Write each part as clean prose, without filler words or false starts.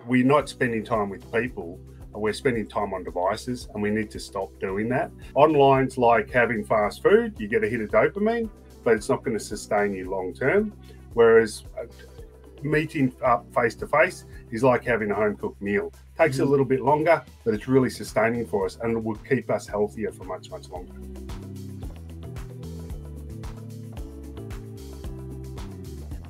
we're not spending time with people. We're spending time on devices, and we need to stop doing that. Online's like having fast food. You get a hit of dopamine, but it's not going to sustain you long term. Whereas meeting up face to face is like having a home cooked meal. Takes a little bit longer, but it's really sustaining for us, and it will keep us healthier for much, much longer.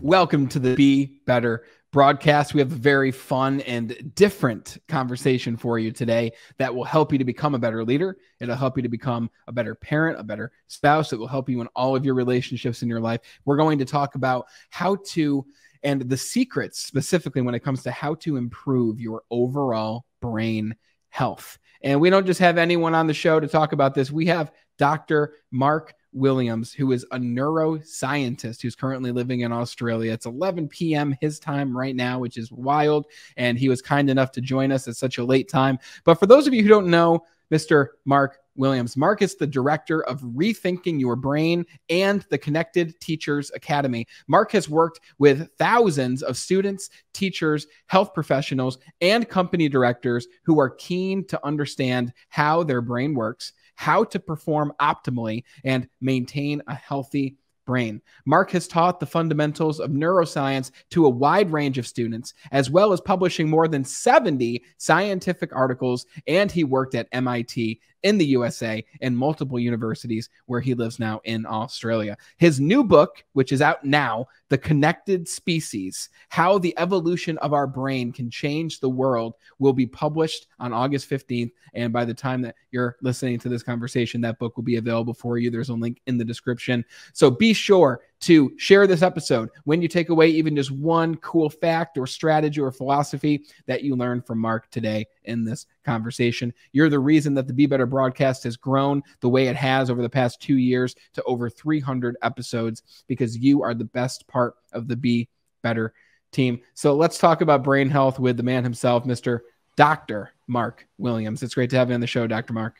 Welcome to the Be Better broadcast. We have a very fun and different conversation for you today that will help you to become a better leader. It'll help you to become a better parent, a better spouse. It will help you in all of your relationships in your life. We're going to talk about how to, and the secrets specifically when it comes to how to improve your overall brain health. And we don't just have anyone on the show to talk about this. We have Dr. Mark Williams, who is a neuroscientist who's currently living in Australia. It's 11 p.m. his time right now, which is wild. And he was kind enough to join us at such a late time. But for those of you who don't know Mr. Mark Williams, Mark is the director of Rethinking Your Brain and the Connected Teachers Academy. Mark has worked with thousands of students, teachers, health professionals, and company directors who are keen to understand how their brain works, how to perform optimally, and maintain a healthy brain. Mark has taught the fundamentals of neuroscience to a wide range of students, as well as publishing more than 70 scientific articles, and he worked at MIT in the USA and multiple universities where he lives now in Australia. His new book, which is out now, The Connected Species, How the Evolution of Our Brain Can Change the World, will be published on August 15th. And by the time that you're listening to this conversation, that book will be available for you. There's a link in the description. So be sure to share this episode when you take away even just one cool fact or strategy or philosophy that you learned from Mark today in this conversation. You're the reason that the Be Better broadcast has grown the way it has over the past 2 years to over 300 episodes, because you are the best part of the Be Better team. So let's talk about brain health with the man himself, Mr. Dr. Mark Williams. It's great to have you on the show, Dr. Mark.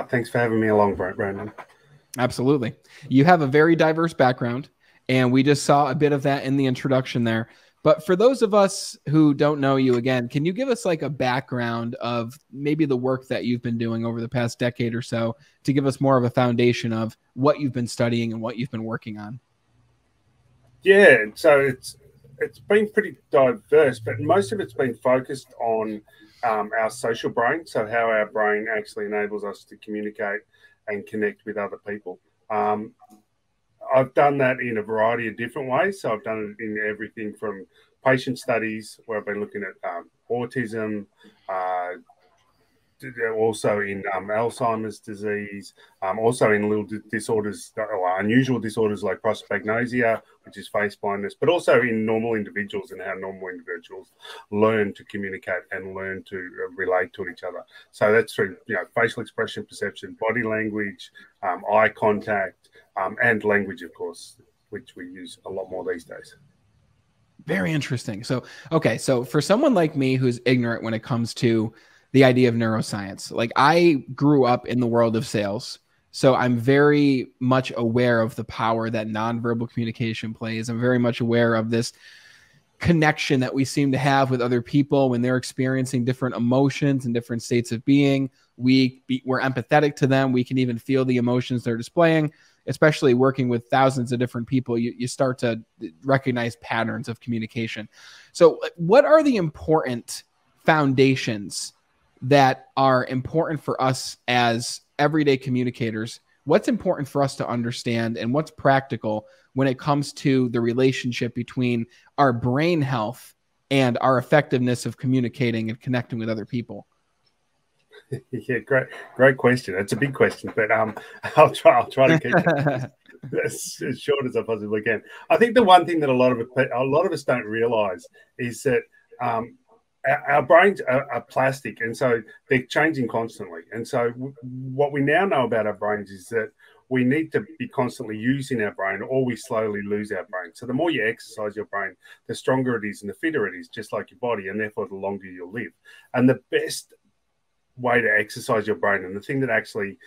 Thanks for having me along, Brandon. Absolutely. You have a very diverse background, and we just saw a bit of that in the introduction there. But for those of us who don't know you, again, can you give us like a background of maybe the work that you've been doing over the past decade or so to give us more of a foundation of what you've been studying and what you've been working on? Yeah, so it's been pretty diverse, but most of it's been focused on our social brain, so how our brain actually enables us to communicate and connect with other people. I've done that in a variety of different ways. So I've done it in everything from patient studies, where I've been looking at autism, also in Alzheimer's disease, also in little disorders, or unusual disorders like prosopagnosia, which is face blindness, but also in normal individuals and how normal individuals learn to communicate and learn to relate to each other. So that's through facial expression, perception, body language, eye contact, and language, of course, which we use a lot more these days. Very interesting. So, okay, so for someone like me who's ignorant when it comes to the idea of neuroscience, like I grew up in the world of sales, so I'm very much aware of the power that nonverbal communication plays. I'm very much aware of this connection that we seem to have with other people when they're experiencing different emotions and different states of being. We're empathetic to them. We can even feel the emotions they're displaying. Especially working with thousands of different people, you start to recognize patterns of communication. So what are the important foundations that are important for us as everyday communicators? What's important for us to understand, and what's practical when it comes to the relationship between our brain health and our effectiveness of communicating and connecting with other people? Yeah, great question. It's a big question, but I'll try to keep it as short as I possibly can. I think the one thing that a lot of us don't realize is that our brains are plastic, and so they're changing constantly. And so what we now know about our brains is that we need to be constantly using our brain, or we slowly lose our brain. So the more you exercise your brain, the stronger it is and the fitter it is, just like your body, and therefore the longer you'll live. And the best way to exercise your brain, and the thing that actually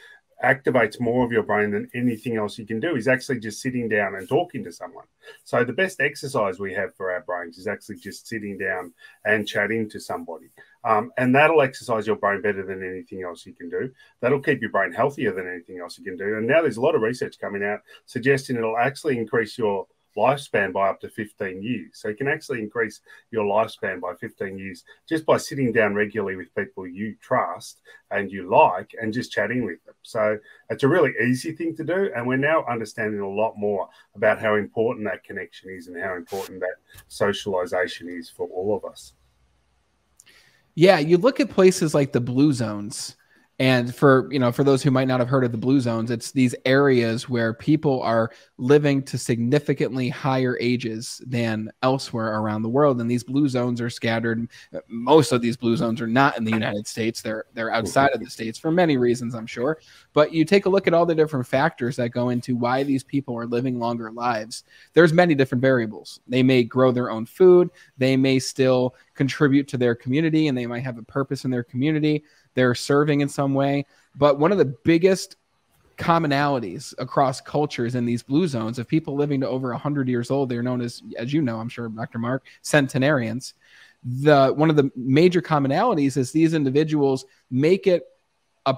activates more of your brain than anything else you can do is actually just sitting down and talking to someone. So the best exercise we have for our brains is actually just sitting down and chatting to somebody. And that'll exercise your brain better than anything else you can do. That'll keep your brain healthier than anything else you can do. And now there's a lot of research coming out suggesting it'll actually increase your lifespan by up to 15 years. So you can actually increase your lifespan by 15 years just by sitting down regularly with people you trust and you like and just chatting with them. So it's a really easy thing to do. And we're now understanding a lot more about how important that connection is and how important that socialization is for all of us. Yeah, you look at places like the blue zones. And for those who might not have heard of the blue zones, it's these areas where people are living to significantly higher ages than elsewhere around the world. And these blue zones are scattered. Most of these blue zones are not in the United States. They're outside of the States for many reasons, I'm sure. But you take a look at all the different factors that go into why these people are living longer lives. There's many different variables. They may grow their own food. They may still contribute to their community, and they might have a purpose in their community. They're serving in some way. But one of the biggest commonalities across cultures in these blue zones of people living to over 100 years old, they're known as you know, I'm sure, Dr. Mark, centenarians. One of the major commonalities is these individuals make it a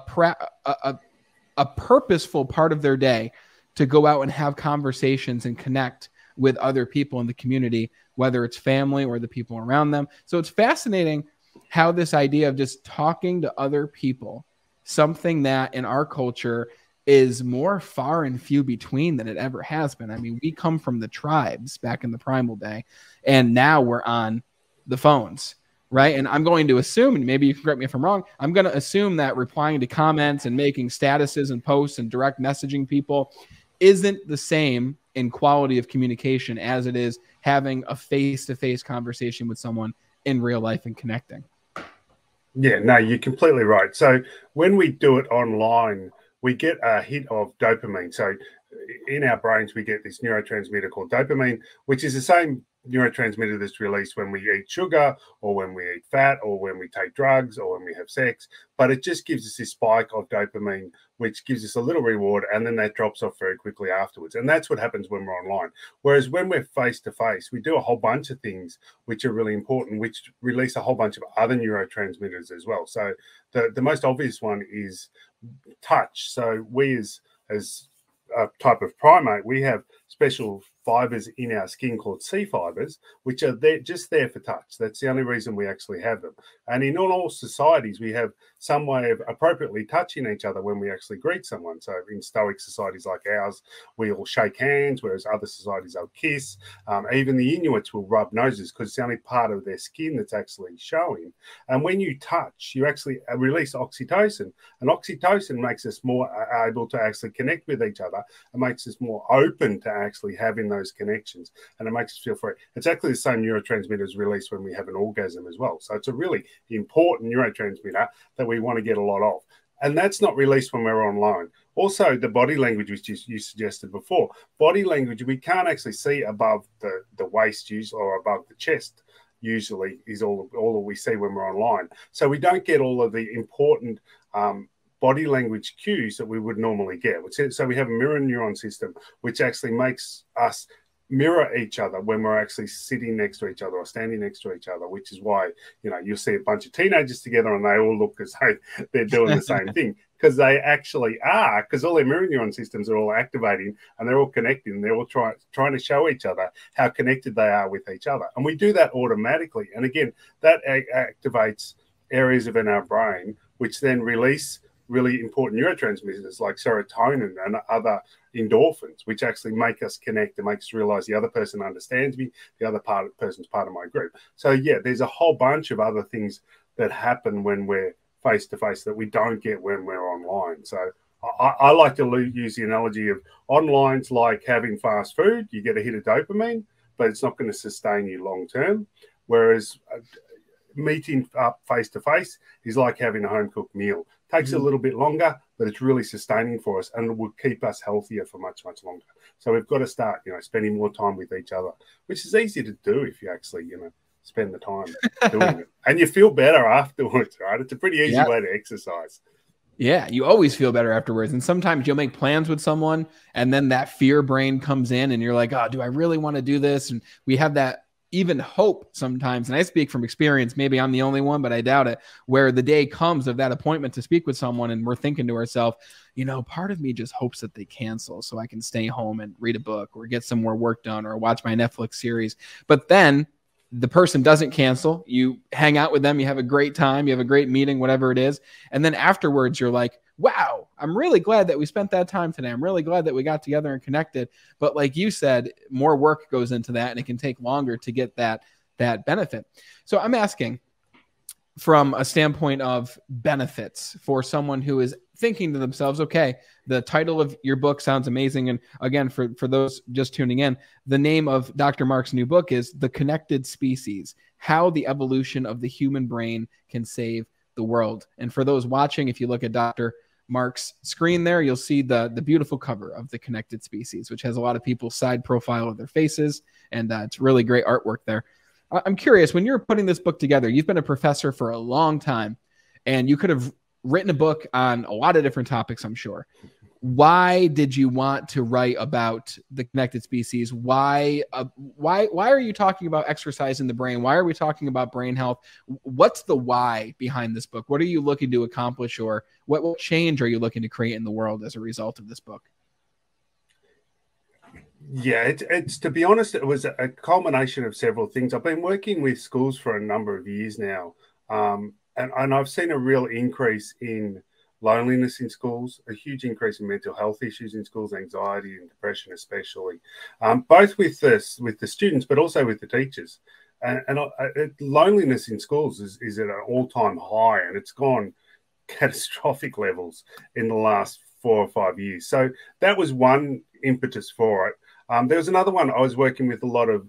purposeful part of their day to go out and have conversations and connect with other people in the community, whether it's family or the people around them. So it's fascinating how this idea of just talking to other people, something that in our culture is more far and few between than it ever has been. I mean, we come from the tribes back in the primal day, and now we're on the phones, right? And I'm going to assume, and maybe you can correct me if I'm wrong, I'm going to assume that replying to comments and making statuses and posts and direct messaging people isn't the same in quality of communication as it is having a face-to-face conversation with someone in real life and connecting. Yeah, no, you're completely right. So when we do it online, we get a hit of dopamine. So in our brains, we get this neurotransmitter called dopamine, which is the same neurotransmitter that's released when we eat sugar or when we eat fat or when we take drugs or when we have sex. But it just gives us this spike of dopamine, which gives us a little reward, and then that drops off very quickly afterwards. And that's what happens when we're online. Whereas when we're face-to-face, we do a whole bunch of things which are really important, which release a whole bunch of other neurotransmitters as well. So the most obvious one is touch. So we as a type of primate, we have special fibers in our skin called C fibers, which are there just there for touch. That's the only reason we actually have them. And in all societies, we have some way of appropriately touching each other when we actually greet someone. So in Stoic societies like ours, we all shake hands, whereas other societies will kiss. Even the Inuits will rub noses because it's the only part of their skin that's actually showing. And when you touch, you actually release oxytocin. And oxytocin makes us more able to actually connect with each other. It makes us more open to actually having those connections, and it makes us feel free. It's actually the same neurotransmitters released when we have an orgasm as well. So it's a really important neurotransmitter that we want to get a lot of. And that's not released when we're online. Also, the body language, which you suggested before, body language, we can't actually see above the waist usually, or above the chest usually is all that we see when we're online. So we don't get all of the important body language cues that we would normally get. So we have a mirror neuron system, which actually makes us mirror each other when we're actually sitting next to each other or standing next to each other, which is why, you'll see a bunch of teenagers together and they all look as though they're doing the same thing, because they actually are, because all their mirror neuron systems are all activating and they're all connecting and they're all trying to show each other how connected they are with each other. And we do that automatically. And again, that activates areas in our brain, which then release really important neurotransmitters like serotonin and other endorphins, which actually make us connect and make us realize the other person understands me, the other person's part of my group. So yeah, there's a whole bunch of other things that happen when we're face-to-face that we don't get when we're online. So I like to use the analogy of online's like having fast food. You get a hit of dopamine, but it's not going to sustain you long-term. Whereas meeting up face-to-face is like having a home-cooked meal. Takes a little bit longer, but it's really sustaining for us and will keep us healthier for much, much longer. So we've got to start, spending more time with each other, which is easy to do if you actually, spend the time doing it. And you feel better afterwards, right? It's a pretty easy way to exercise. Yeah, you always feel better afterwards. And sometimes you'll make plans with someone and then that fear brain comes in and you're like, oh, do I really want to do this? And we have that even hope sometimes. And I speak from experience. Maybe I'm the only one, but I doubt it, where the day comes of that appointment to speak with someone and we're thinking to ourselves, you know, part of me just hopes that they cancel so I can stay home and read a book or get some more work done or watch my Netflix series. But then the person doesn't cancel. You hang out with them. You have a great time. You have a great meeting, whatever it is. And then afterwards, you're like, wow, I'm really glad that we spent that time today. I'm really glad that we got together and connected. But like you said, more work goes into that and it can take longer to get that benefit. So I'm asking from a standpoint of benefits for someone who is thinking to themselves, okay, the title of your book sounds amazing. And again, for those just tuning in, the name of Dr. Mark's new book is The Connected Species, How the Evolution of the Human Brain Can Save the World. And for those watching, if you look at Dr. Mark's screen there, you'll see the beautiful cover of The Connected Species, which has a lot of people's side profile of their faces. And it's really great artwork there. I'm curious, when you're putting this book together, you've been a professor for a long time, and you could have written a book on a lot of different topics, I'm sure. Why did you want to write about the connected species? Why are you talking about exercise in the brain? Why are we talking about brain health? What's the why behind this book? What are you looking to accomplish, or what change are you looking to create in the world as a result of this book? Yeah, it's to be honest, it was a culmination of several things. I've been working with schools for a number of years now, and I've seen a real increase in loneliness in schools, a huge increase in mental health issues in schools, anxiety and depression especially, both with the students, but also with the teachers. And loneliness in schools is at an all-time high, and it's gone catastrophic levels in the last 4 or 5 years. So that was one impetus for it. There was another one. I was working with a lot of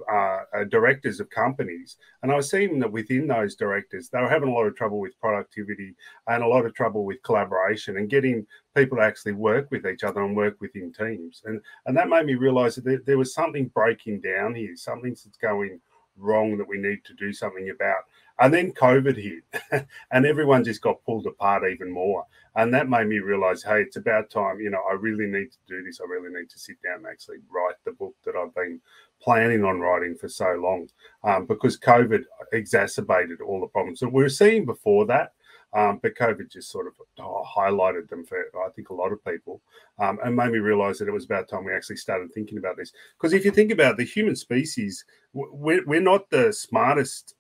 directors of companies, and I was seeing that within those directors, they were having a lot of trouble with productivity and a lot of trouble with collaboration and getting people to actually work with each other and work within teams. And that made me realize that there was something breaking down here, something that's going wrong that we need to do something about. And then COVID hit and everyone just got pulled apart even more. And that made me realize, hey, it's about time, you know, I really need to do this. I really need to sit down and actually write the book that I've been planning on writing for so long, because COVID exacerbated all the problems that we were seeing before that. But COVID just sort of highlighted them for, I think, a lot of people, and made me realize that it was about time we actually started thinking about this. Because if you think about the human species, we're not the smartest.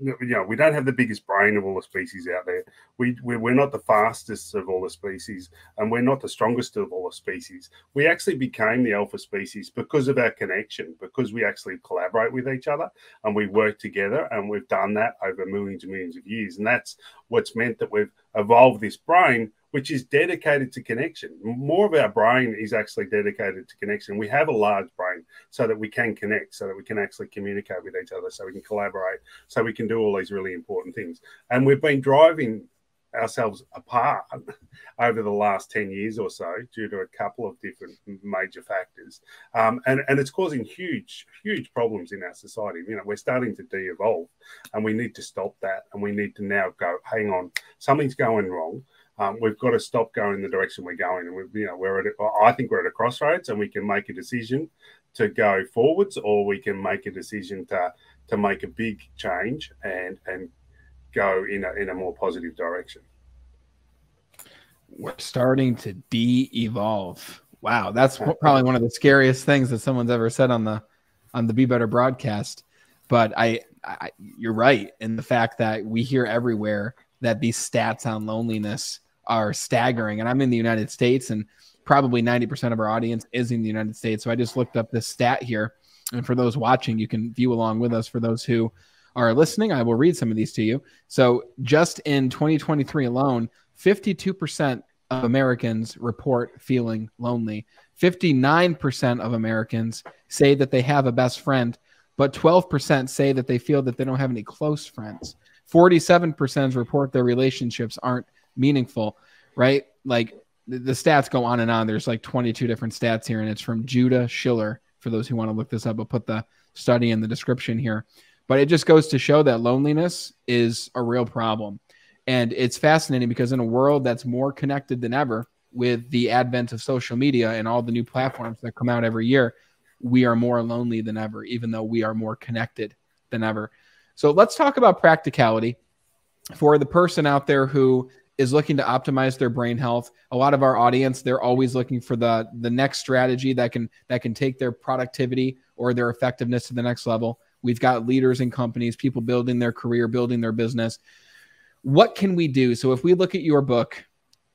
You know, we don't have the biggest brain of all the species out there. We're not the fastest of all the species, and we're not the strongest of all the species. We actually became the alpha species because of our connection, because we actually collaborate with each other and we work together, and we've done that over millions and millions of years. And that's what's meant that we've evolved this brain, which is dedicated to connection. More of our brain is actually dedicated to connection. We have a large brain so that we can connect, so that we can actually communicate with each other, so we can collaborate, so we can do all these really important things. And we've been driving ourselves apart over the last 10 years or so due to a couple of different major factors. And it's causing huge problems in our society. You know, we're starting to de-evolve, and we need to stop that. And we need to now go, hang on, something's going wrong. We've got to stop going in the direction we're going, and I think we're at a crossroads, and we can make a decision to go forwards, or we can make a decision to make a big change and go in a more positive direction. We're starting to de-evolve. Wow, that's probably one of the scariest things that someone's ever said on the Be Better broadcast. But you're right in the fact that we hear everywhere that these stats on loneliness are staggering. And I'm in the United States, and probably 90% of our audience is in the United States. So I just looked up this stat here. And for those watching, you can view along with us. For those who are listening, I will read some of these to you. So just in 2023 alone, 52% of Americans report feeling lonely. 59% of Americans say that they have a best friend, but 12% say that they feel that they don't have any close friends. 47% report their relationships aren't meaningful, right? Like the stats go on and on. There's like 22 different stats here, and it's from Judah Schiller. For those who want to look this up, I'll put the study in the description here. But it just goes to show that loneliness is a real problem. And it's fascinating because in a world that's more connected than ever, with the advent of social media and all the new platforms that come out every year, we are more lonely than ever, even though we are more connected than ever. So let's talk about practicality for the person out there who is looking to optimize their brain health. A lot of our audience, they're always looking for the next strategy that can take their productivity or their effectiveness to the next level. We've got leaders in companies, people building their career, building their business. What can we do? So if we look at your book,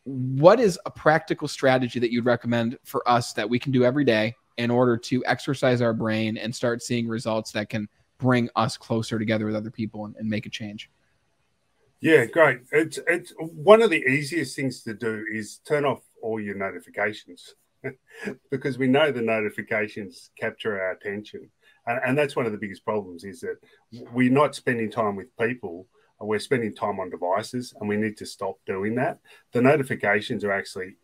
what is a practical strategy that you'd recommend for us that we can do every day in order to exercise our brain and start seeing results that can bring us closer together with other people and make a change? Yeah, great. It's one of the easiest things to do is turn off all your notifications because we know the notifications capture our attention. And that's one of the biggest problems, is that we're not spending time with people. We're spending time on devices, and we need to stop doing that. The notifications are actually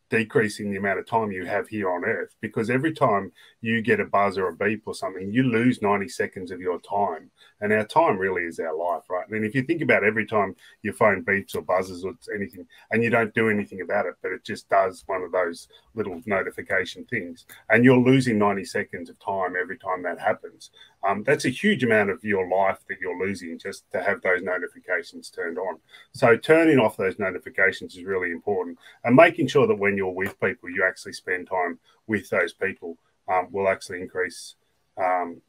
decreasing the amount of time you have here on Earth, because every time you get a buzz or a beep or something, you lose 90 seconds of your time. And our time really is our life, right? I mean, if you think about every time your phone beeps or buzzes or anything, and you don't do anything about it, but it just does one of those little notification things, and you're losing 90 seconds of time every time that happens. That's a huge amount of your life that you're losing just to have those notifications turned on. So turning off those notifications is really important, and making sure that when you're with people, you actually spend time with those people will actually increase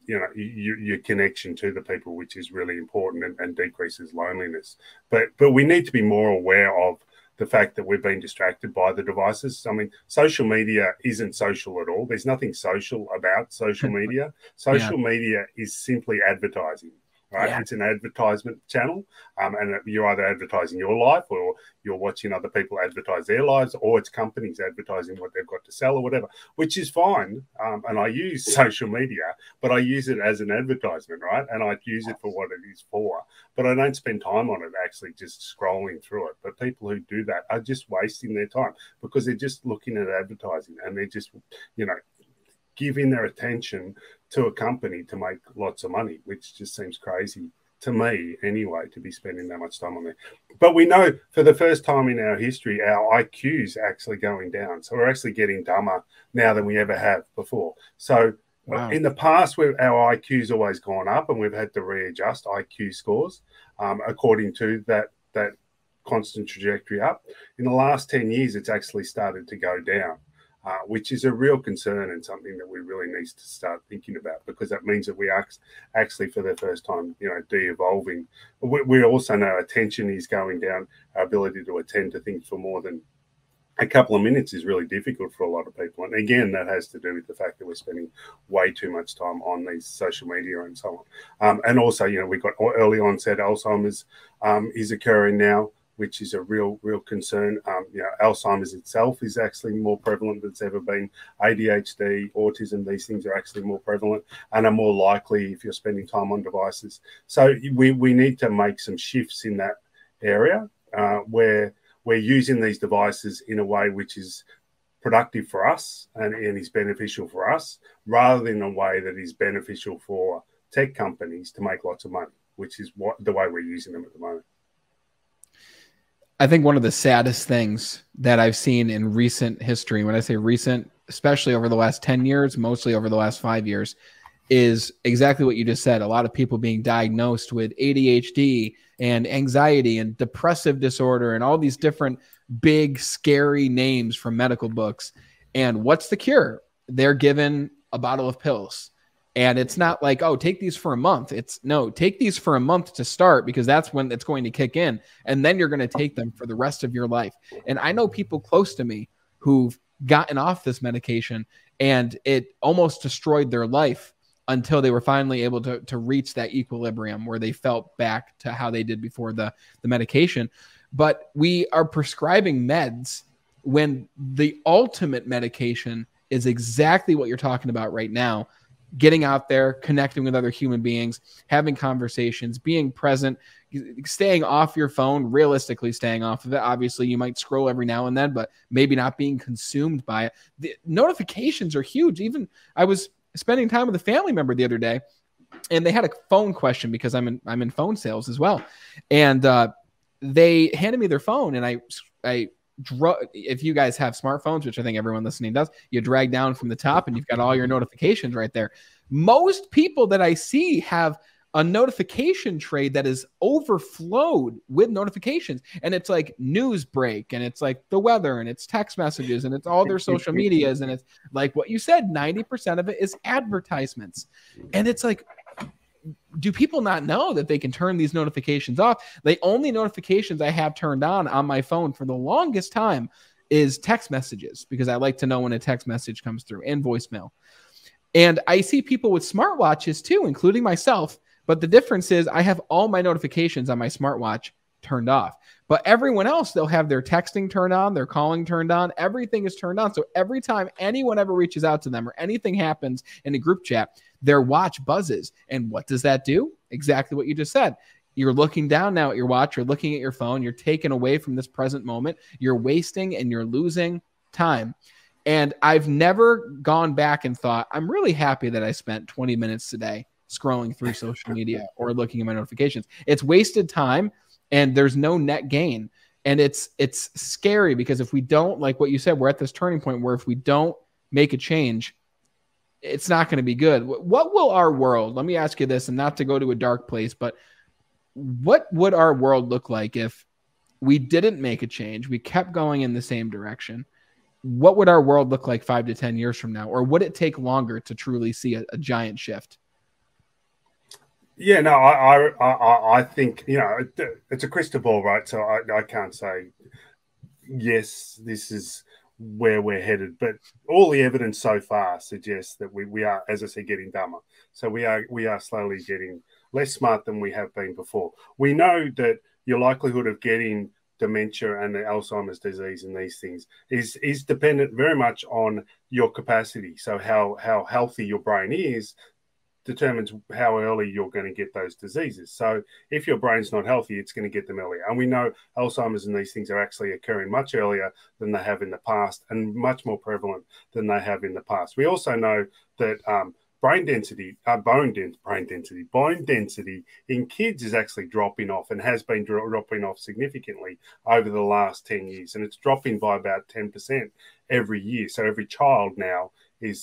your connection to the people, which is really important, and decreases loneliness. But we need to be more aware of the fact that we've been distracted by the devices. I mean, social media isn't social at all. There's nothing social about social media. Social media is simply advertising, right? Yeah. It's an advertisement channel, and you're either advertising your life, or you're watching other people advertise their lives, or it's companies advertising what they've got to sell or whatever, which is fine. And I use social media, but I use it as an advertisement, right? And I use it for what it is for, but I don't spend time on it actually just scrolling through it. But people who do that are just wasting their time, because they're just looking at advertising, and they're just, giving their attention to a company to make lots of money, which just seems crazy to me anyway, to be spending that much time on there. But we know for the first time in our history, our IQ's actually going down. So we're actually getting dumber now than we ever have before. So in the past, our IQ's always gone up, and we've had to readjust IQ scores according to that constant trajectory up. In the last 10 years, it's actually started to go down. Which is a real concern, and something that we really need to start thinking about, because that means that we are actually, for the first time, de-evolving. We also know attention is going down. Our ability to attend to things for more than a couple of minutes is really difficult for a lot of people. And again, that has to do with the fact that we're spending way too much time on these social media and so on. And also, we've got early onset Alzheimer's is occurring now, which is a real concern. Alzheimer's itself is actually more prevalent than it's ever been. ADHD, autism, these things are actually more prevalent and are more likely if you're spending time on devices. So we need to make some shifts in that area where we're using these devices in a way which is productive for us and is beneficial for us, rather than a way that is beneficial for tech companies to make lots of money, which is the way we're using them at the moment. I think one of the saddest things that I've seen in recent history, when I say recent, especially over the last 10 years, mostly over the last 5 years, is exactly what you just said. A lot of people being diagnosed with ADHD and anxiety and depressive disorder and all these different big, scary names from medical books. And what's the cure? They're given a bottle of pills. And it's not like, oh, take these for a month. It's no, take these for a month to start, because that's when it's going to kick in. And then you're going to take them for the rest of your life. And I know people close to me who've gotten off this medication, and it almost destroyed their life until they were finally able to reach that equilibrium where they felt back to how they did before the medication. But we are prescribing meds when the ultimate medication is exactly what you're talking about right now. Getting out there, connecting with other human beings, having conversations, being present, staying off your phone, realistically staying off of it. Obviously, you might scroll every now and then, but maybe not being consumed by it. The notifications are huge. Even I was spending time with a family member the other day, and they had a phone question, because I'm in phone sales as well. And they handed me their phone, and I if you guys have smartphones, which I think everyone listening does, you drag down from the top and you've got all your notifications right there. Most people that I see have a notification tray that is overflowed with notifications, and it's like news break, and it's like the weather, and it's text messages, and it's all their social medias, and it's like what you said, 90% of it is advertisements. And it's like, do people not know that they can turn these notifications off? The only notifications I have turned on my phone for the longest time is text messages, because I like to know when a text message comes through, and voicemail. And I see people with smartwatches too, including myself. But the difference is I have all my notifications on my smartwatch turned off. But everyone else, they'll have their texting turned on, their calling turned on, everything is turned on. So every time anyone ever reaches out to them or anything happens in a group chat, their watch buzzes. And what does that do? Exactly what you just said. You're looking down now at your watch, you're looking at your phone, you're taken away from this present moment, you're wasting and you're losing time. And I've never gone back and thought, I'm really happy that I spent 20 minutes today scrolling through social media or looking at my notifications. It's wasted time, and there's no net gain. And it's scary, because if we don't, like what you said, we're at this turning point where if we don't make a change, it's not going to be good. What will our world, let me ask you this, and not to go to a dark place, but what would our world look like if we didn't make a change? We kept going in the same direction. What would our world look like 5 to 10 years from now? Or would it take longer to truly see a giant shift? Yeah, no, I think, you know, it's a crystal ball, right? So I can't say, yes, this is where we're headed. But all the evidence so far suggests that we are, as I said, getting dumber. So we are slowly getting less smart than we have been before. We know that your likelihood of getting dementia and the Alzheimer's disease and these things is dependent very much on your capacity. So how healthy your brain is determines how early you're going to get those diseases. So if your brain's not healthy, it's going to get them earlier. And we know Alzheimer's and these things are actually occurring much earlier than they have in the past, and much more prevalent than they have in the past. We also know that bone density in kids is actually dropping off, and has been dropping off significantly over the last 10 years. And it's dropping by about 10% every year. So every child now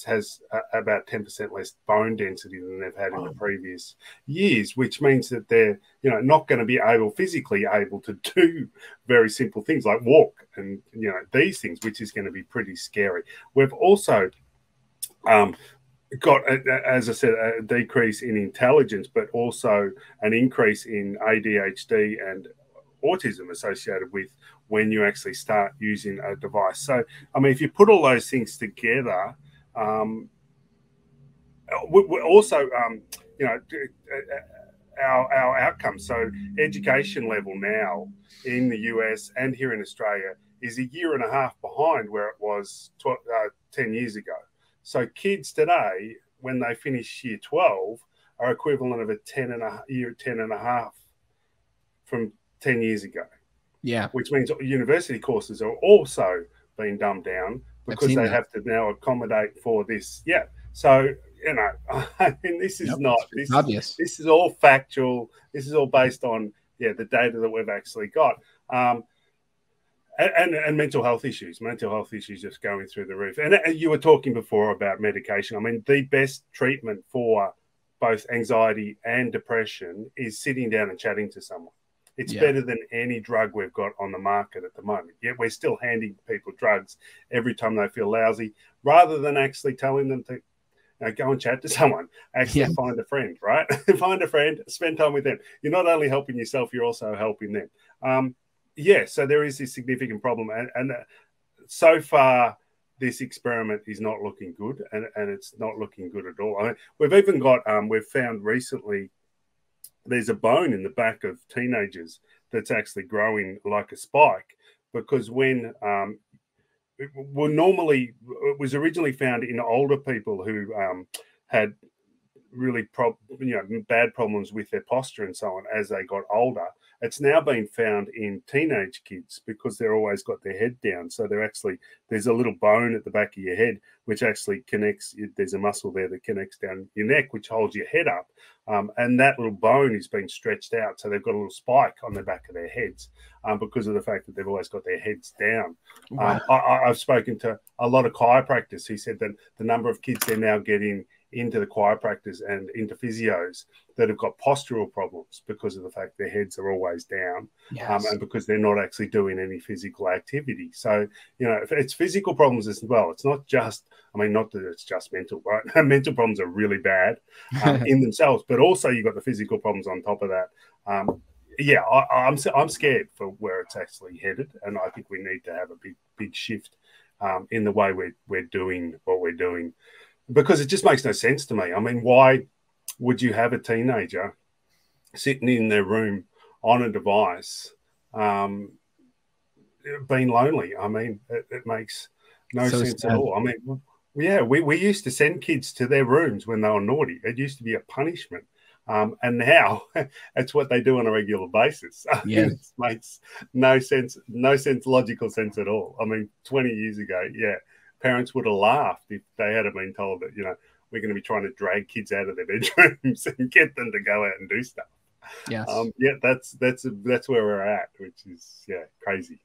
has about 10% less bone density than they've had in the previous years, which means that they're, you know, not going to be physically able to do very simple things like walk and, you know, these things, which is going to be pretty scary. We've also got, as I said, a decrease in intelligence, but also an increase in ADHD and autism associated with when you actually start using a device. So, I mean, if you put all those things together, we also, you know, our outcomes. So education level now in the US and here in Australia is 1.5 years behind where it was 10 years ago. So kids today, when they finish year 12, are equivalent of a 10.5 from 10 years ago. Yeah. Which means university courses are also being dumbed down because they have to now accommodate for this. Yeah. So, you know, I mean, this is not obvious. This is all factual. This is all based on, the data that we've actually got. And mental health issues just going through the roof. And you were talking before about medication. I mean, the best treatment for both anxiety and depression is sitting down and chatting to someone. It's better than any drug we've got on the market at the moment. Yet we're still handing people drugs every time they feel lousy, rather than actually telling them to go and chat to someone. Actually find a friend, right? Find a friend, spend time with them. You're not only helping yourself, you're also helping them. So there is this significant problem. And so far, this experiment is not looking good, and it's not looking good at all. I mean, we've even got, we've found recently, there's a bone in the back of teenagers that's actually growing like a spike, because when it was originally found in older people who had really bad problems with their posture and so on as they got older, It's now been found in teenage kids because they're always got their head down. So they're actually, there's a little bone at the back of your head which actually connects, there's a muscle there that connects down your neck, which holds your head up. And that little bone is being stretched out. So they've got a little spike on the back of their heads because of the fact that they've always got their heads down. Wow. I've spoken to a lot of chiropractors. He said that the number of kids they're now getting into the chiropractors and into physios that have got postural problems because of the fact their heads are always down. Yes. And because they're not actually doing any physical activity. So, you know, it's physical problems as well. It's not just, I mean, not that it's just mental, right? Mental problems are really bad in themselves, but also you've got the physical problems on top of that. Yeah, I'm scared for where it's actually headed, and I think we need to have a big shift in the way we're doing what we're doing, because it just makes no sense to me. I mean, why would you have a teenager sitting in their room on a device being lonely? I mean, it makes no sense at all. I mean, yeah, we used to send kids to their rooms when they were naughty. It used to be a punishment. And now it's what they do on a regular basis. Yes. It makes no sense, logical sense at all. I mean, 20 years ago, yeah, parents would have laughed if they had been told that, you know, we're going to be trying to drag kids out of their bedrooms and get them to go out and do stuff. Yes. Yeah, that's where we're at, which is, yeah, crazy.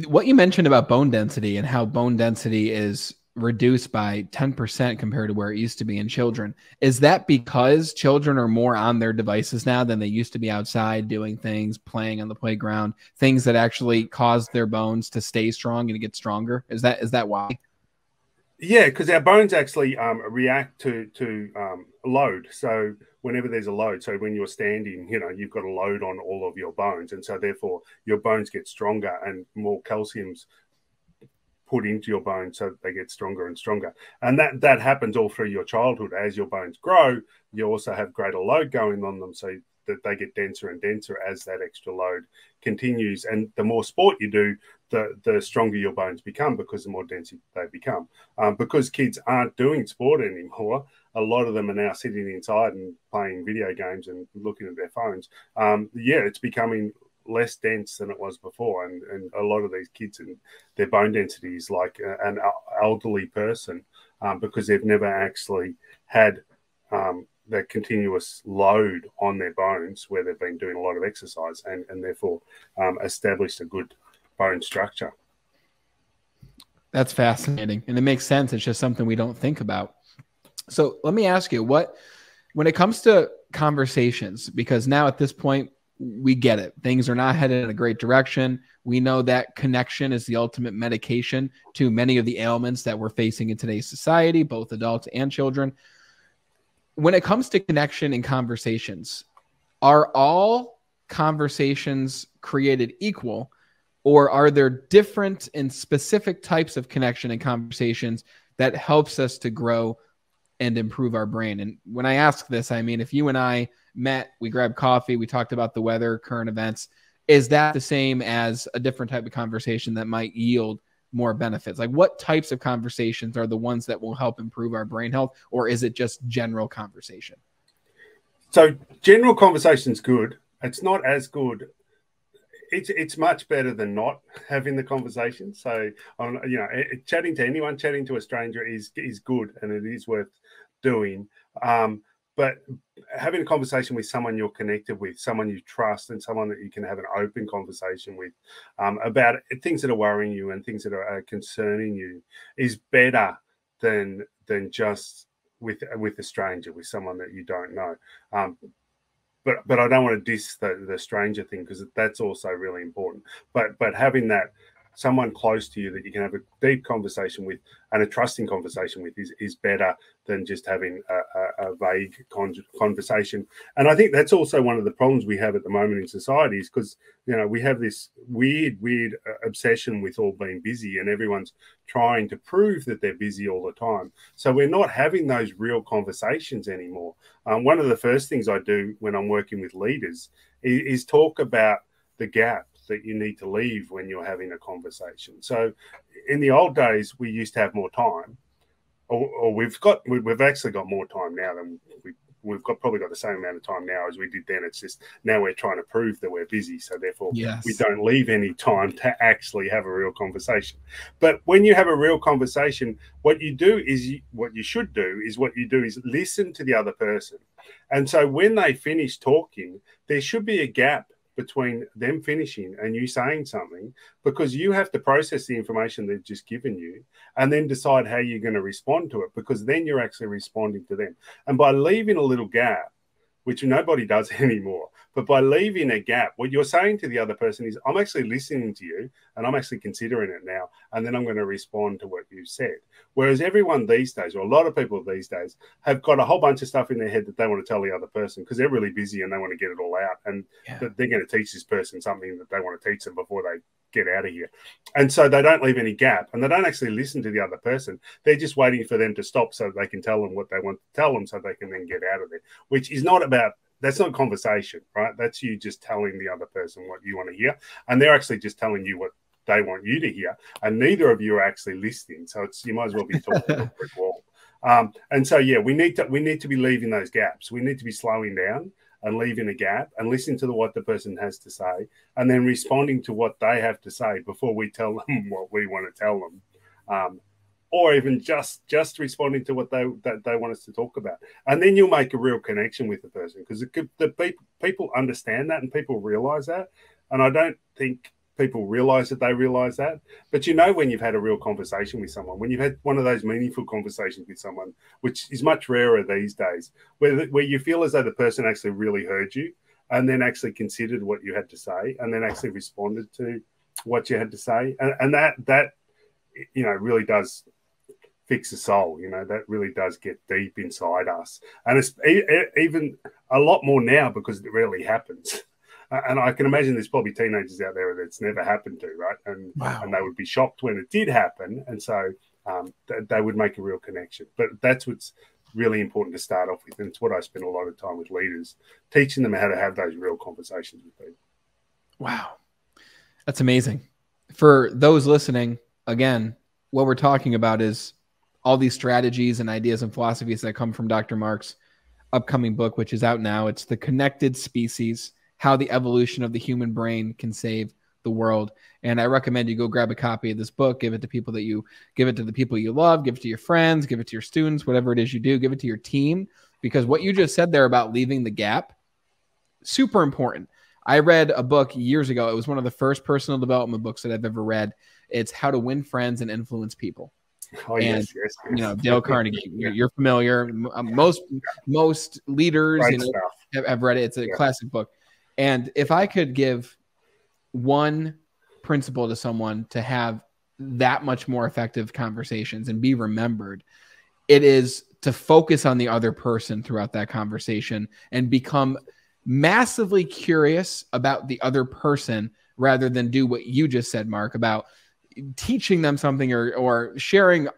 What you mentioned about bone density and how bone density is reduced by 10% compared to where it used to be in children. Is that because children are more on their devices now than they used to be outside doing things, playing on the playground, things that actually cause their bones to stay strong and to get stronger? Is that why? Yeah, because our bones actually react to load. So whenever there's a load, so when you're standing, you know, you've got a load on all of your bones. And so therefore your bones get stronger and more calcium's put into your bones, so they get stronger and stronger. And that happens all through your childhood. As your bones grow, you also have greater load going on them, so that they get denser and denser as that extra load continues. And the more sport you do, the stronger your bones become, because the more dense they become. Because kids aren't doing sport anymore, a lot of them are now sitting inside and playing video games and looking at their phones. Yeah, it's becoming less dense than it was before, and a lot of these kids, and their bone density is like an elderly person, because they've never actually had that continuous load on their bones where they've been doing a lot of exercise, and therefore established a good bone structure. That's fascinating, and it makes sense. It's just something we don't think about. So let me ask you, when it comes to conversations, because now at this point, we get it. Things are not headed in a great direction. We know that connection is the ultimate medication to many of the ailments that we're facing in today's society, both adults and children. When it comes to connection and conversations, are all conversations created equal, or are there different and specific types of connection and conversations that helps us to grow and improve our brain? And when I ask this, I mean, if you and I met, we grabbed coffee, we talked about the weather, current events, is that the same as a different type of conversation that might yield more benefits? Like, what types of conversations are the ones that will help improve our brain health, or is it just general conversation? So general conversation's good. It's not as good. It's much better than not having the conversation. So, you know, chatting to anyone, chatting to a stranger is good, and it is worth doing. But having a conversation with someone you're connected with, someone you trust, and someone that you can have an open conversation with about things that are worrying you and things that are concerning you is better than just with a stranger, with someone that you don't know. But I don't want to diss the stranger thing, because that's also really important. But having that someone close to you that you can have a deep conversation with and a trusting conversation with is better than just having a vague conversation. And I think that's also one of the problems we have at the moment in society, is because, you know, we have this weird obsession with all being busy, and everyone's trying to prove that they're busy all the time. So we're not having those real conversations anymore. One of the first things I do when I'm working with leaders is talk about the gap that you need to leave when you're having a conversation. So in the old days, we used to have more time, or we've actually got more time now than we've probably got the same amount of time now as we did then. It's just now we're trying to prove that we're busy, so therefore we don't leave any time to actually have a real conversation. But when you have a real conversation, what you should do is listen to the other person. And so when they finish talking, there should be a gap between them finishing and you saying something, because you have to process the information they've just given you and then decide how you're going to respond to it, because then you're actually responding to them. And by leaving a little gap, which nobody does anymore, but by leaving a gap, what you're saying to the other person is, I'm actually listening to you and I'm actually considering it now, and then I'm going to respond to what you said. Whereas everyone these days, or a lot of people these days, have got a whole bunch of stuff in their head that they want to tell the other person because they're really busy and they want to get it all out, and they're going to teach this person something that they want to teach them before they get out of here. And so they don't leave any gap, and they don't actually listen to the other person. They're just waiting for them to stop so they can tell them what they want to tell them so they can then get out of it, which is not about, that's not conversation, right? That's you just telling the other person what you want to hear, and they're actually just telling you what they want you to hear, and neither of you are actually listening. So you might as well be talking to a brick wall. And so, yeah, we need to be leaving those gaps. We need to be slowing down and leaving a gap and listening to what the person has to say, and then responding to what they have to say before we tell them what we want to tell them. Or even just responding to what they want us to talk about. And then you'll make a real connection with the person, because the people understand that and people realize that. And I don't think people realize that they realize that. But you know, when you've had a real conversation with someone, when you've had one of those meaningful conversations with someone, which is much rarer these days, where you feel as though the person actually really heard you and then actually considered what you had to say and then actually responded to what you had to say. And that you know, really does fix the soul. You know, that really does get deep inside us. And it's even a lot more now because it rarely happens. And I can imagine there's probably teenagers out there that it's never happened to, right? And and they would be shocked when it did happen. And so they would make a real connection. But that's what's really important to start off with. And it's what I spend a lot of time with leaders, teaching them how to have those real conversations with people. Wow. That's amazing. For those listening, again, what we're talking about is all these strategies and ideas and philosophies that come from Dr. Mark's upcoming book, which is out now. It's The Connected Species: How the Evolution of the Human Brain Can Save the World. And I recommend you go grab a copy of this book, give it to people that you give it to the people you love, give it to your friends, give it to your students, whatever it is you do, give it to your team, because what you just said there about leaving the gap, super important. I read a book years ago. It was one of the first personal development books that I've ever read. It's How to Win Friends and Influence People. Oh, and, yes. You know, Dale Carnegie, you're familiar. Most leaders have read it. It's a classic book. And if I could give one principle to someone to have that much more effective conversations and be remembered, it is to focus on the other person throughout that conversation and become massively curious about the other person rather than do what you just said, Mark, about teaching them something or sharing,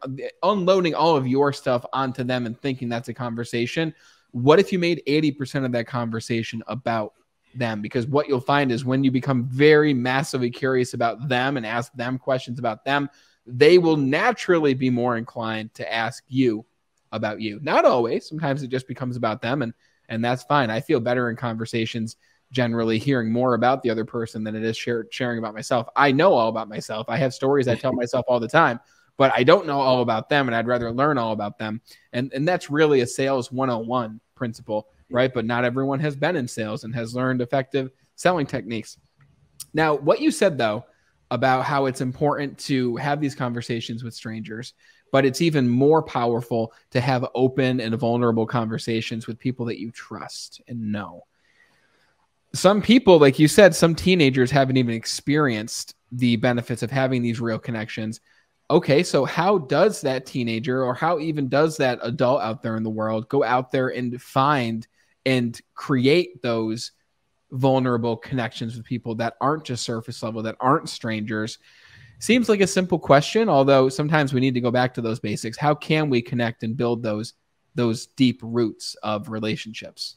unloading all of your stuff onto them and thinking that's a conversation. What if you made 80% of that conversation about them? Because what you'll find is when you become very massively curious about them and ask them questions about them, they will naturally be more inclined to ask you about you. Not always. Sometimes it just becomes about them, and that's fine. I feel better in conversations generally hearing more about the other person than it is sharing about myself. I know all about myself. I have stories I tell myself all the time, but I don't know all about them, and I'd rather learn all about them. And that's really a sales 101 principle, right? But not everyone has been in sales and has learned effective selling techniques. Now, what you said, though, about how it's important to have these conversations with strangers, but it's even more powerful to have open and vulnerable conversations with people that you trust and know. Some people, like you said, some teenagers haven't even experienced the benefits of having these real connections. Okay, so how does that teenager, or how even does that adult out there in the world, go out there and find and create those vulnerable connections with people that aren't just surface level, that aren't strangers? Seems like a simple question, although sometimes we need to go back to those basics. How can we connect and build those deep roots of relationships?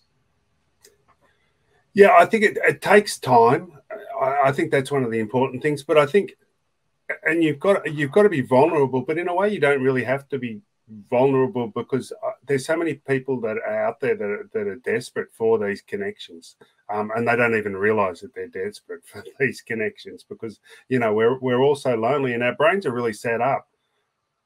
Yeah, I think it takes time. I think that's one of the important things. But I think, and you've got to be vulnerable. But in a way, you don't really have to be vulnerable, because there's so many people that are out there that are desperate for these connections, and they don't even realize that they're desperate for these connections, because, you know, we're all so lonely, and our brains are really set up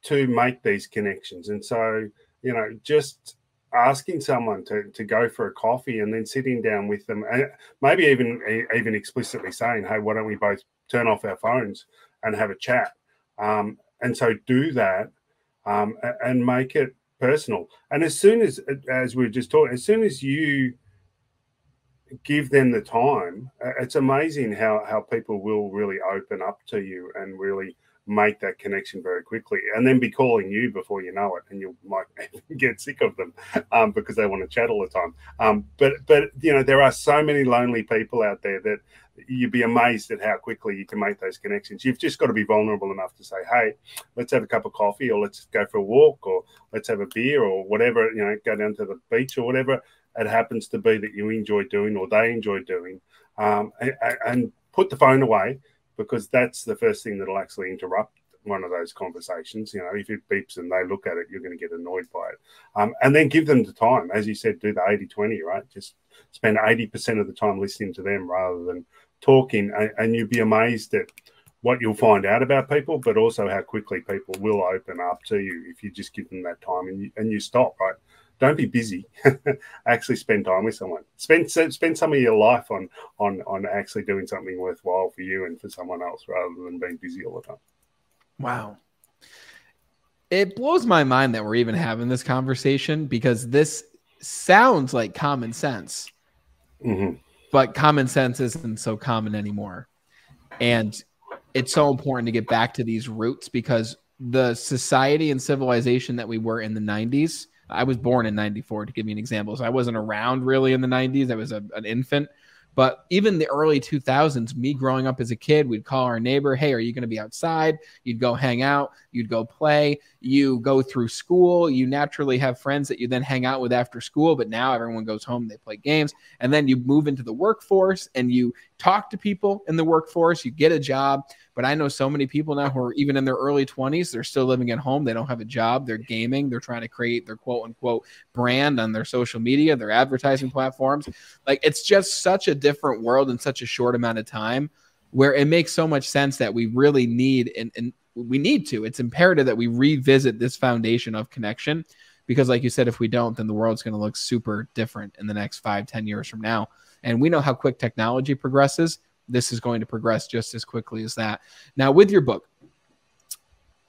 to make these connections. And so, you know, just asking someone to go for a coffee and then sitting down with them, and maybe even explicitly saying, hey, why don't we both turn off our phones and have a chat? And so do that, and make it personal. And as soon as we were just talking, as soon as you give them the time, it's amazing how people will really open up to you and really make that connection very quickly, and then be calling you before you know it, and you might get sick of them because they want to chat all the time. But you know, there are so many lonely people out there that you'd be amazed at how quickly you can make those connections. You've just got to be vulnerable enough to say, hey, let's have a cup of coffee, or let's go for a walk, or let's have a beer, or whatever, you know, go down to the beach, or whatever it happens to be that you enjoy doing or they enjoy doing, and put the phone away, because that's the first thing that'll actually interrupt one of those conversations. You know, if it beeps and they look at it, you're going to get annoyed by it. And then give them the time. As you said, do the 80-20, right? Just spend 80% of the time listening to them rather than talking, and you'll be amazed at what you'll find out about people, but also how quickly people will open up to you if you just give them that time and you stop, right? Don't be busy. Actually spend time with someone. Spend some of your life on actually doing something worthwhile for you and for someone else, rather than being busy all the time. Wow. It blows my mind that we're even having this conversation, because this sounds like common sense, but common sense isn't so common anymore. And it's so important to get back to these roots, because the society and civilization that we were in the 90s, I was born in 94, to give you an example. So I wasn't around really in the 90s. I was an infant. But even the early 2000s, me growing up as a kid, we'd call our neighbor, hey, are you going to be outside? You'd go hang out. You'd go play. You go through school. You naturally have friends that you then hang out with after school. But now everyone goes home, they play games. And then you move into the workforce and you talk to people in the workforce. You get a job. But I know so many people now who are even in their early 20s, they're still living at home. They don't have a job. They're gaming. They're trying to create their quote unquote brand on their social media, their advertising platforms. Like, it's just such a different world in such a short amount of time, where it makes so much sense that we really need, and we need to, it's imperative that we revisit this foundation of connection, because like you said, if we don't, then the world's going to look super different in the next 5-10 years from now. And we know how quick technology progresses. This is going to progress just as quickly as that. Now, with your book,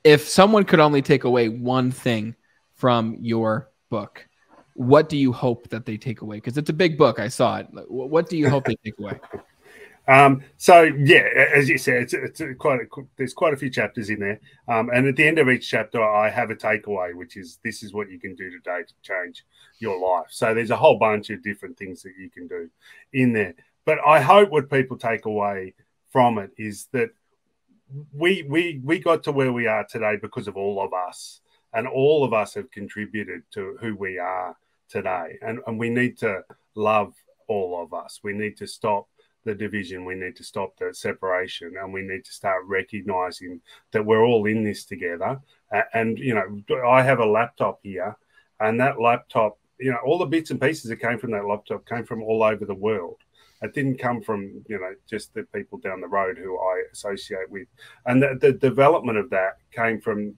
if someone could only take away one thing from your book, what do you hope that they take away? Because it's a big book. I saw it. What do you hope they take away? So yeah, as you said, there's quite a few chapters in there. And at the end of each chapter, I have a takeaway, which is, this is what you can do today to change your life. So there's a whole bunch of different things that you can do in there. But I hope what people take away from it is that we got to where we are today because of all of us, and all of us have contributed to who we are today. And we need to love all of us. We need to stop the division. We need to stop the separation, and we need to start recognizing that we're all in this together. And, you know, I have a laptop here, and that laptop, you know, all the bits and pieces that came from that laptop came from all over the world. It didn't come from, you know, just the people down the road who I associate with. And the development of that came from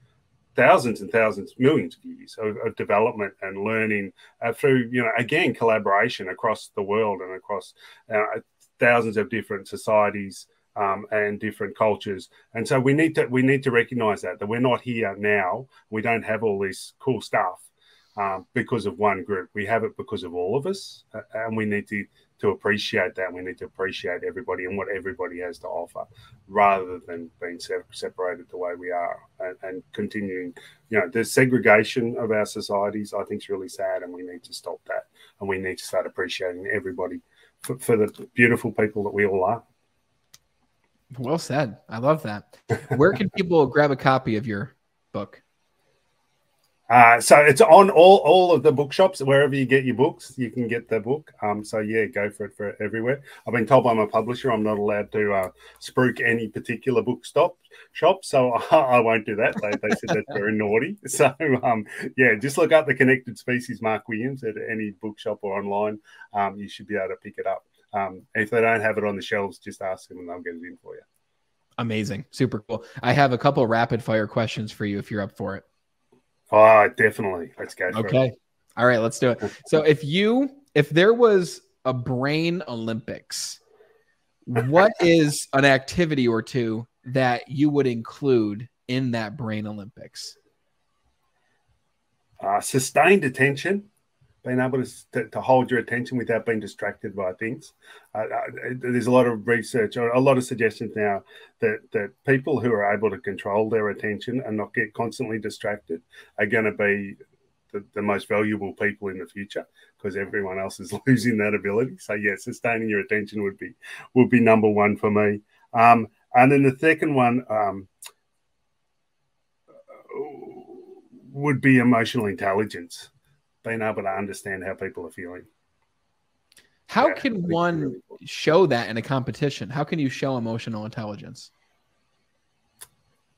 thousands and thousands, millions of years of development and learning through, you know, again, collaboration across the world and across thousands of different societies and different cultures. And so we need to recognize that we're not here now. We don't have all this cool stuff because of one group. We have it because of all of us, and we need to appreciate that. We need to appreciate everybody and what everybody has to offer, rather than being separated the way we are and continuing. You know, the segregation of our societies, I think, is really sad, and we need to stop that. And we need to start appreciating everybody for the beautiful people that we all are. Well said. I love that. Where can people grab a copy of your book? So it's on all of the bookshops. Wherever you get your books, you can get the book. So yeah, go for it for everywhere. I've been told by my publisher I'm not allowed to spruik any particular bookshop, so I won't do that. They said that's very naughty. So yeah, just look up The Connected Species, Mark Williams, at any bookshop or online. You should be able to pick it up. If they don't have it on the shelves, just ask them and they'll get it in for you. Amazing. Super cool. I have a couple of rapid fire questions for you if you're up for it. Oh, definitely. Let's go for it. Okay. All right, let's do it. So if there was a Brain Olympics, what is an activity or two that you would include in that Brain Olympics? Sustained attention, being able to hold your attention without being distracted by things. There's a lot of research or a lot of suggestions now that people who are able to control their attention and not get constantly distracted are going to be the most valuable people in the future, because everyone else is losing that ability. So yeah, sustaining your attention would be number one for me. And then the second one would be emotional intelligence, being able to understand how people are feeling. How can one show that in a competition? How can you show emotional intelligence?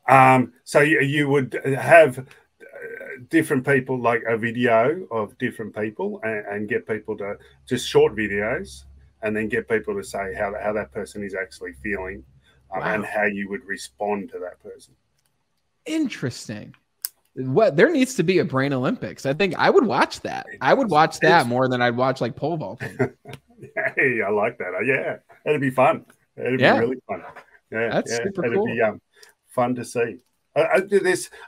So you would have different people, like a video of different people, and get people to just short videos, and then get people to say how that person is actually feeling, and how you would respond to that person. Interesting. What, there needs to be a Brain Olympics. I think I would watch that. I would watch that more than I'd watch like pole vaulting. Hey, I like that. Yeah, it'd be fun. It'd be really fun. Yeah, that's super cool. It'd be fun to see. I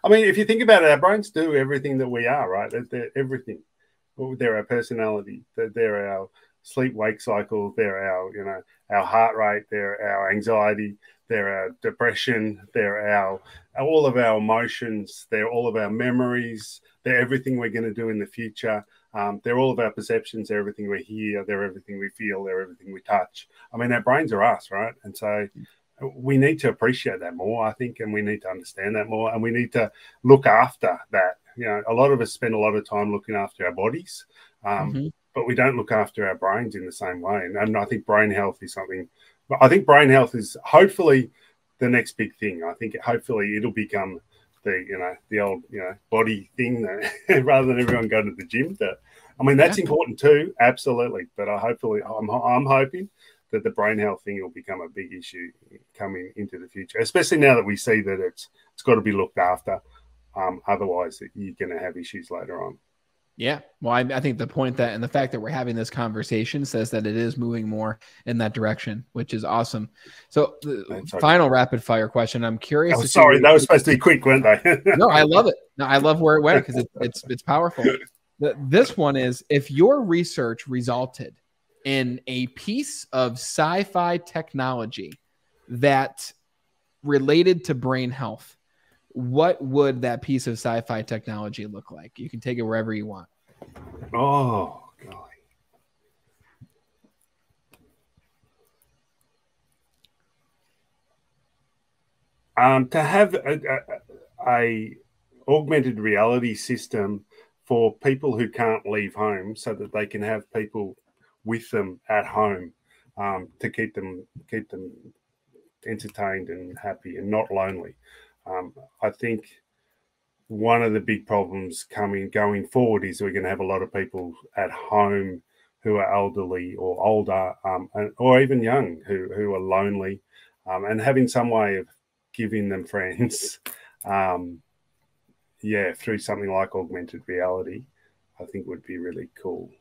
mean, if you think about it, our brains do everything that we are, right? They're everything. They're our personality. They're our sleep-wake cycle. They're our, our heart rate. They're our anxiety. They're our depression. They're all of our emotions. They're all of our memories. They're everything we're going to do in the future. They're all of our perceptions. They're everything we hear. They're everything we feel. They're everything we touch. I mean, our brains are us, right? And so we need to appreciate that more, I think, and we need to understand that more, and we need to look after that. A lot of us spend a lot of time looking after our bodies, but we don't look after our brains in the same way. And I think brain health is something. I think brain health is hopefully the next big thing. I think hopefully it'll become the old body thing rather than everyone going to the gym. I mean, that's important too, absolutely. But I'm hoping that the brain health thing will become a big issue coming into the future, especially now that we see that it's got to be looked after. Otherwise, you're going to have issues later on. Yeah. Well, I think the point that, and the fact that we're having this conversation says that it is moving more in that direction, which is awesome. So the final rapid fire question. I'm curious. Oh, sorry, that was supposed to be quick, weren't they? No, I love it. No, I love where it went because it's powerful. This one is, if your research resulted in a piece of sci-fi technology that related to brain health, what would that piece of sci-fi technology look like? You can take it wherever you want. Oh, golly. To have a augmented reality system for people who can't leave home, so that they can have people with them at home, to keep them entertained and happy and not lonely. I think one of the big problems going forward is we're going to have a lot of people at home who are elderly or older, or even young, who are lonely, and having some way of giving them friends, through something like augmented reality, I think would be really cool.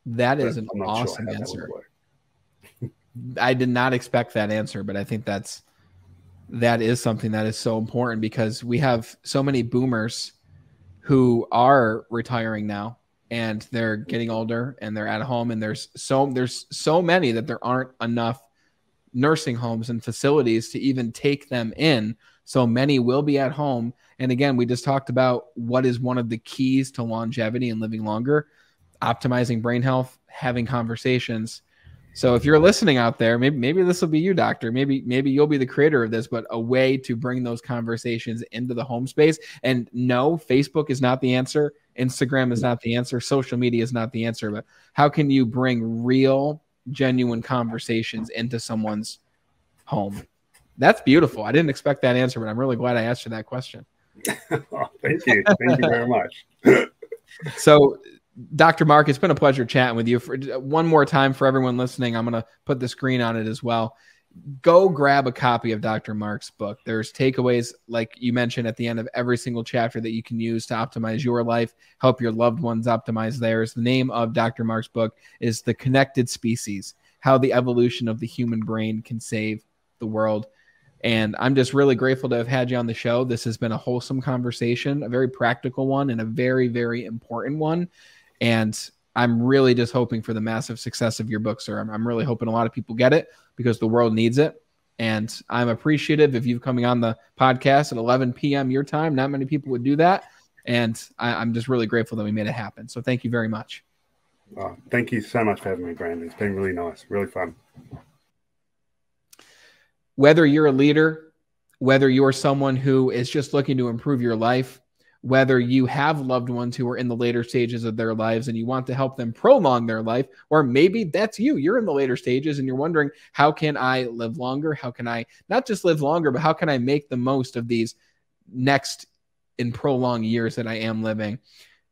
That is an awesome answer. I did not expect that answer, but I think that is something that is so important, because we have so many boomers who are retiring now, and they're getting older and they're at home, and there's so many that there aren't enough nursing homes and facilities to even take them in. So many will be at home. And again, we just talked about what is one of the keys to longevity and living longer: optimizing brain health, having conversations. So if you're listening out there, maybe this will be you, doctor. Maybe you'll be the creator of this, but a way to bring those conversations into the home space. And no, Facebook is not the answer. Instagram is not the answer. Social media is not the answer. But how can you bring real, genuine conversations into someone's home? That's beautiful. I didn't expect that answer, but I'm really glad I asked you that question. Oh, thank you. Thank you very much. So, Dr. Mark, it's been a pleasure chatting with you. For one more time for everyone listening, I'm going to put the screen on it as well. Go grab a copy of Dr. Mark's book. There's takeaways, like you mentioned, at the end of every single chapter that you can use to optimize your life, help your loved ones optimize theirs. The name of Dr. Mark's book is The Connected Species: How the Evolution of the Human Brain Can Save the World. And I'm just really grateful to have had you on the show. This has been a wholesome conversation, a very practical one, and a very, very important one. And I'm really just hoping for the massive success of your book, sir. I'm really hoping a lot of people get it because the world needs it. And I'm appreciative of you coming on the podcast at 11 p.m. your time. Not many people would do that. And I'm just really grateful that we made it happen. So thank you very much. Thank you so much for having me, Brandon. It's been really nice, really fun. Whether you're a leader, whether you're someone who is just looking to improve your life, whether you have loved ones who are in the later stages of their lives and you want to help them prolong their life, or maybe that's you, you're in the later stages and you're wondering, how can I live longer? How can I not just live longer, but how can I make the most of these next and prolonged years that I am living?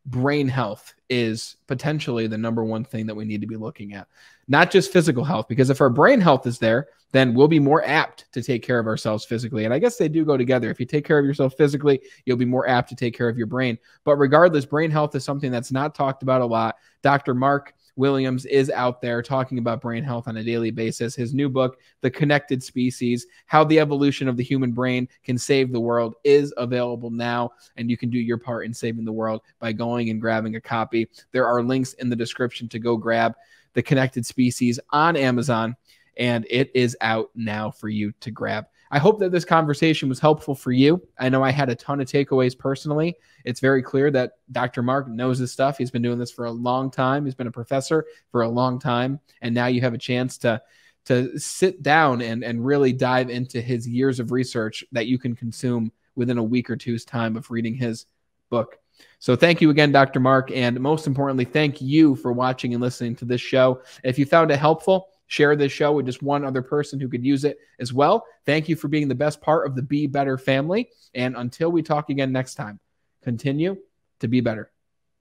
Brain health is potentially the number one thing that we need to be looking at. Not just physical health, because if our brain health is there, then we'll be more apt to take care of ourselves physically. And I guess they do go together. If you take care of yourself physically, you'll be more apt to take care of your brain. But regardless, brain health is something that's not talked about a lot. Dr. Mark Williams is out there talking about brain health on a daily basis. His new book, The Connected Species: How the Evolution of the Human Brain Can Save the World, is available now, and you can do your part in saving the world by going and grabbing a copy. There are links in the description to go grab The Connected Species on Amazon, and it is out now for you to grab. I hope that this conversation was helpful for you. I know I had a ton of takeaways personally. It's very clear that Dr. Mark knows his stuff. He's been doing this for a long time. He's been a professor for a long time. And now you have a chance to sit down and really dive into his years of research that you can consume within a week or two's time of reading his book. So thank you again, Dr. Mark. And most importantly, thank you for watching and listening to this show. If you found it helpful, share this show with just one other person who could use it as well. Thank you for being the best part of the Be Better family. And until we talk again next time, continue to be better.